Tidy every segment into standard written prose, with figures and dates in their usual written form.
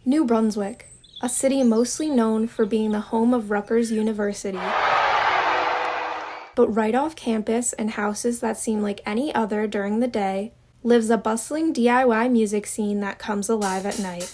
New Brunswick, a city mostly known for being the home of Rutgers University. But right off campus, in houses that seem like any other during the day, lives a bustling DIY music scene that comes alive at night.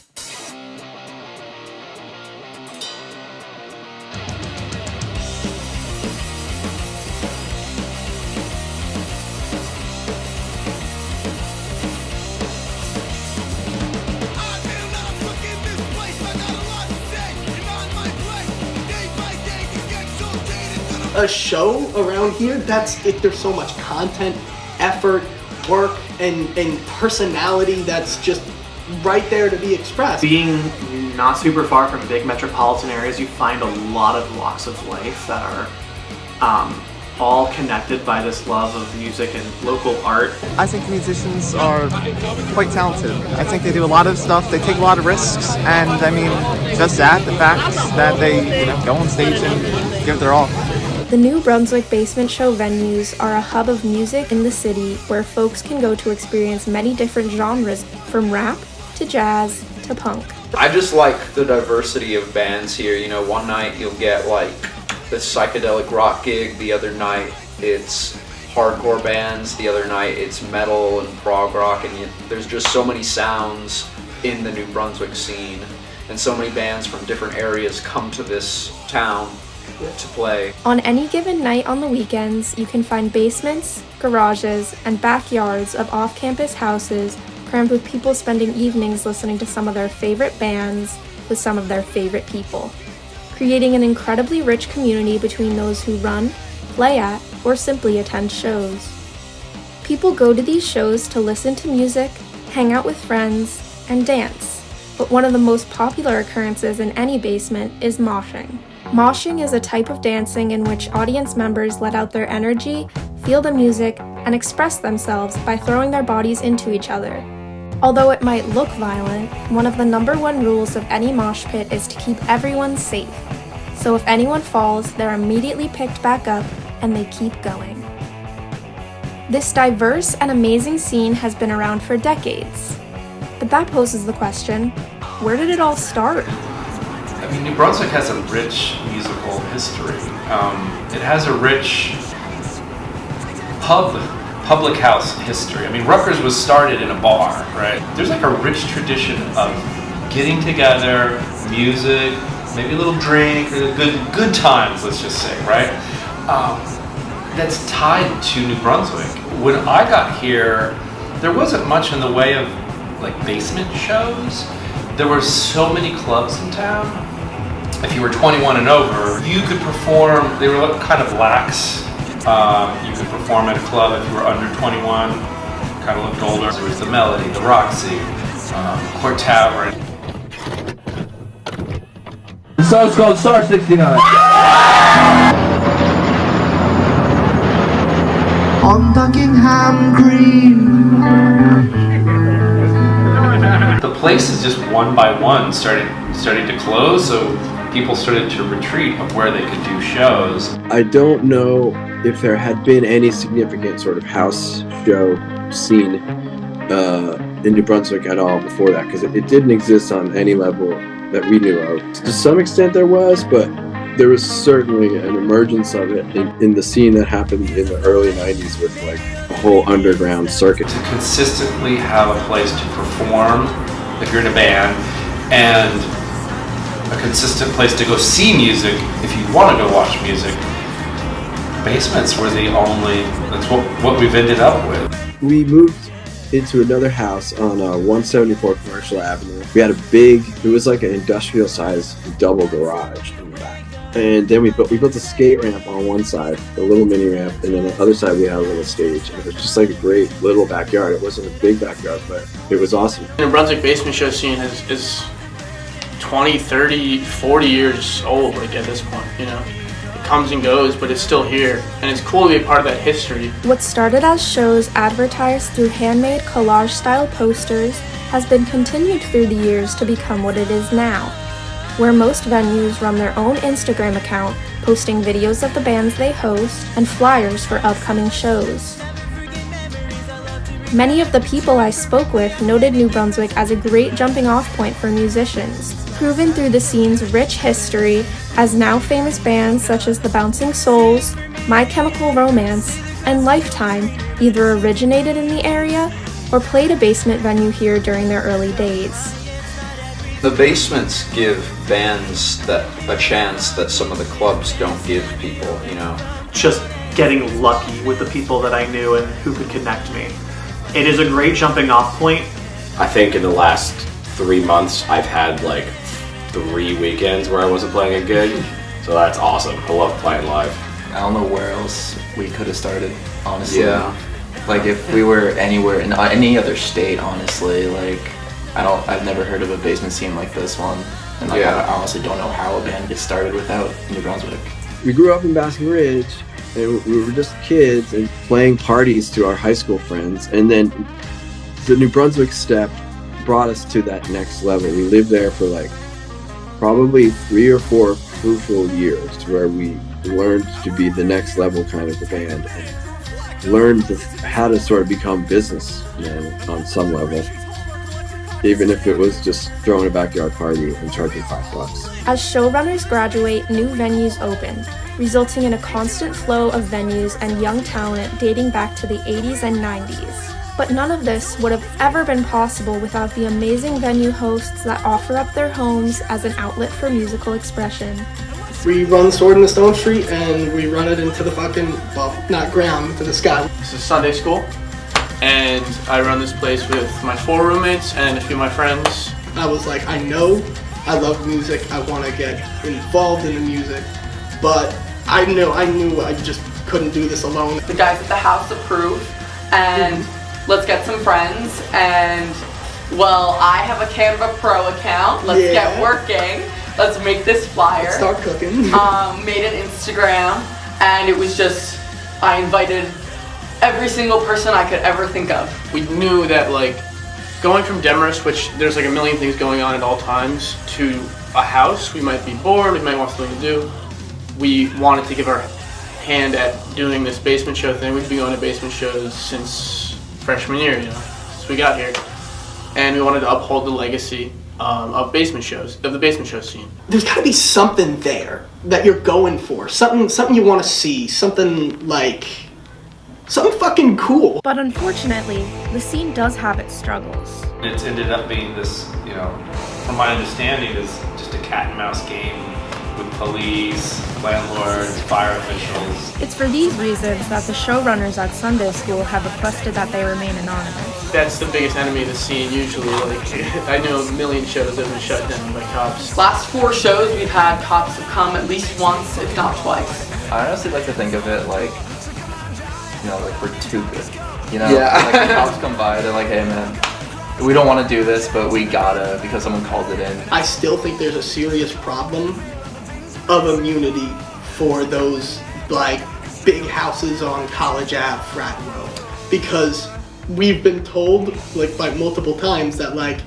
A show around here, there's so much content, effort, work, and personality that's just right there to be expressed. Being not super far from big metropolitan areas, you find a lot of walks of life that are all connected by this love of music and local art. I think musicians are quite talented. I think they do a lot of stuff, they take a lot of risks, and I mean, just the fact that they go on stage and give it their all. The New Brunswick basement show venues are a hub of music in the city where folks can go to experience many different genres, from rap to jazz to punk. I just like the diversity of bands here. You know, one night you'll get like the psychedelic rock gig, the other night it's hardcore bands, the other night it's metal and prog rock, and there's just so many sounds in the New Brunswick scene, and so many bands from different areas come to this town to play. On any given night on the weekends, you can find basements, garages, and backyards of off-campus houses crammed with people spending evenings listening to some of their favorite bands with some of their favorite people, creating an incredibly rich community between those who run, play at, or simply attend shows. People go to these shows to listen to music, hang out with friends, and dance, but one of the most popular occurrences in any basement is moshing. Moshing is a type of dancing in which audience members let out their energy, feel the music, and express themselves by throwing their bodies into each other. Although it might look violent, one of the #1 rules of any mosh pit is to keep everyone safe. So if anyone falls, they're immediately picked back up and they keep going. This diverse and amazing scene has been around for decades. But that poses the question, where did it all start? I mean, New Brunswick has a rich musical history. It has a rich public house history. I mean, Rutgers was started in a bar, right? There's like a rich tradition of getting together, music, maybe a little drink, good times, let's just say, right? That's tied to New Brunswick. When I got here, there wasn't much in the way of like basement shows. There were so many clubs in town. If you were 21 and over, you could perform. They were kind of lax. You could perform at a club if you were under 21, kind of looked older. There was the Melody, the Roxy, Court Tavern. The song's called Star 69. On Buckingham Green. The places just one by one started to close, so people started to retreat of where they could do shows. I don't know if there had been any significant sort of house show scene in New Brunswick at all before that, because it didn't exist on any level that we knew of. To some extent there was, but there was certainly an emergence of it in the scene that happened in the early 90s with like a whole underground circuit. To consistently have a place to perform if you're in a band, and a consistent place to go see music if you want to go watch music. Basements were the only, that's what we've ended up with. We moved into another house on 174 Commercial Avenue. We had it was like an industrial sized double garage in the back. And then we built a skate ramp on one side, a little mini ramp, and then on the other side we had a little stage. And it was just like a great little backyard. It wasn't a big backyard, but it was awesome. The Brunswick basement show scene is 20, 30, 40 years old, like at this point, you know. It comes and goes, but it's still here, and it's cool to be a part of that history. What started as shows advertised through handmade collage-style posters has been continued through the years to become what it is now, where most venues run their own Instagram account, posting videos of the bands they host and flyers for upcoming shows. Many of the people I spoke with noted New Brunswick as a great jumping-off point for musicians, proven through the scene's rich history, as now famous bands such as the Bouncing Souls, My Chemical Romance, and Lifetime either originated in the area or played a basement venue here during their early days. The basements give bands a chance that some of the clubs don't give people, you know. Just getting lucky with the people that I knew and who could connect me. It is a great jumping off point. I think in the last 3 months I've had like 3 weekends where I wasn't playing a gig, so that's awesome. I love playing live. I don't know where else we could have started, honestly. Yeah. Like if we were anywhere in any other state, honestly, like I've never heard of a basement scene like this one, and like I honestly don't know how a band gets started without New Brunswick. We grew up in Basking Ridge, and we were just kids and playing parties to our high school friends, and then the New Brunswick step brought us to that next level. We lived there for like probably 3 or 4 crucial years where we learned to be the next level kind of a band and learned how to sort of become business, you know, on some level, even if it was just throwing a backyard party and charging $5. As showrunners graduate, new venues open, resulting in a constant flow of venues and young talent dating back to the 80s and 90s. But none of this would have ever been possible without the amazing venue hosts that offer up their homes as an outlet for musical expression. We run Sword in the Stone Street and we run it into the fucking, well, not ground, into the sky. This is Sunday school, and I run this place with my 4 roommates and a few of my friends. I was like, I know I love music, I want to get involved in the music, but I knew I just couldn't do this alone. The guys at the house approve, and let's get some friends, and well, I have a Canva Pro account, let's get working, let's make this flyer. Let's start cooking. Made an Instagram, and it was just, I invited every single person I could ever think of. We knew that like going from Demorest, which there's like a million things going on at all times, to a house, we might be bored, we might want something to do. We wanted to give our hand at doing this basement show thing. We've been going to basement shows since freshman year, you know, since we got here. And we wanted to uphold the legacy of basement shows, of the basement show scene. There's gotta be something there that you're going for. Something you wanna see, something fucking cool. But unfortunately, the scene does have its struggles. It's ended up being this, you know, from my understanding, is just a cat and mouse game with police, landlords, fire officials. It's for these reasons that the showrunners at Sunday School have requested that they remain anonymous. That's the biggest enemy of the scene usually. Like, I know a million shows that have been shut down by cops. Last 4 shows we've had cops have come at least once, if not twice. I honestly like to think of it like, you know, like we're too good. You know, Yeah. like the cops come by, they're like, hey man, we don't want to do this, but we gotta because someone called it in. I still think there's a serious problem of immunity for those like big houses on College Ave, Frat Row, because we've been told like by multiple times that like,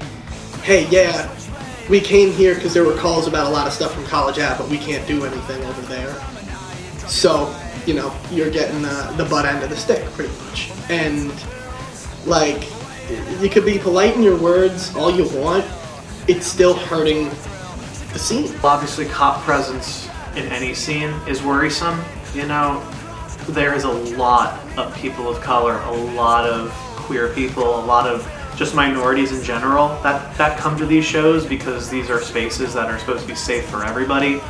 hey, yeah, we came here because there were calls about a lot of stuff from College Ave, but we can't do anything over there. So, you know, you're getting the butt end of the stick pretty much. And like, you could be polite in your words all you want, it's still hurting the scene. Obviously, cop presence in any scene is worrisome. You know, there is a lot of people of color, a lot of queer people, a lot of just minorities in general that come to these shows because these are spaces that are supposed to be safe for everybody.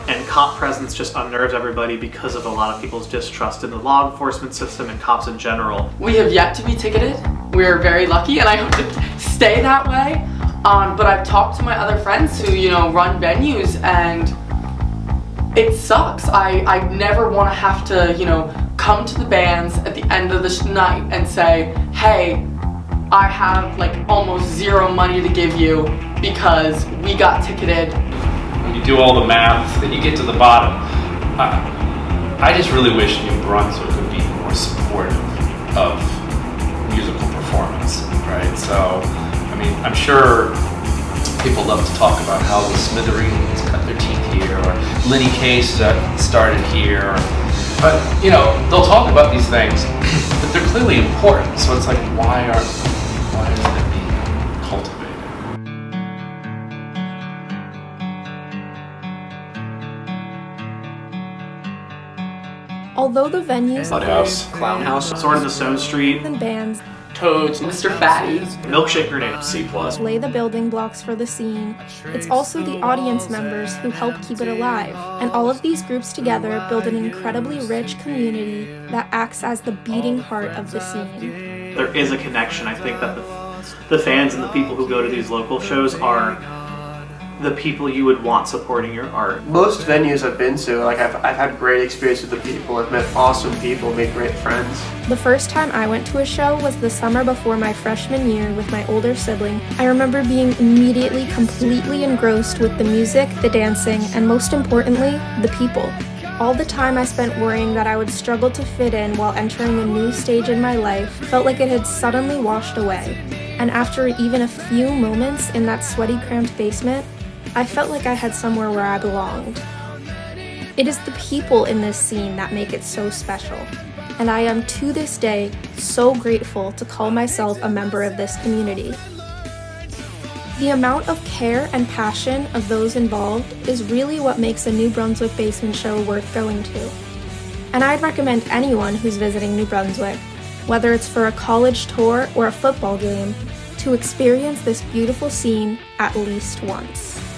And cop presence just unnerves everybody because of a lot of people's distrust in the law enforcement system and cops in general. We have yet to be ticketed. We're very lucky, and I hope to stay that way. But I've talked to my other friends who, you know, run venues, and it sucks. I never want to have to, you know, come to the bands at the end of the night and say, hey, I have like almost zero money to give you because we got ticketed. When you do all the math, then you get to the bottom. I just really wish New Brunswick would be more supportive of musical performance, right? So, I mean, I'm sure people love to talk about how the Smithereens cut their teeth here, or Lenny Case started here. But, they'll talk about these things, but they're clearly important. So it's like, why isn't it being cultivated? Although the venues Mudhouse. Clown House. Sword in the Stone Street. and bands Toads. Mr. Fatty. Milkshake Grenade. C+. lay the building blocks for the scene, it's also the audience members who help keep it alive. And all of these groups together build an incredibly rich community that acts as the beating heart of the scene. There is a connection. I think that the fans and the people who go to these local shows are the people you would want supporting your art. Most venues I've been to, like I've had great experience with the people. I've met awesome people, made great friends. The first time I went to a show was the summer before my freshman year with my older sibling. I remember being immediately completely engrossed with the music, the dancing, and most importantly, the people. All the time I spent worrying that I would struggle to fit in while entering a new stage in my life felt like it had suddenly washed away. And after even a few moments in that sweaty, cramped basement, I felt like I had somewhere where I belonged. It is the people in this scene that make it so special, and I am to this day so grateful to call myself a member of this community. The amount of care and passion of those involved is really what makes a New Brunswick basement show worth going to. And I'd recommend anyone who's visiting New Brunswick, whether it's for a college tour or a football game, to experience this beautiful scene at least once.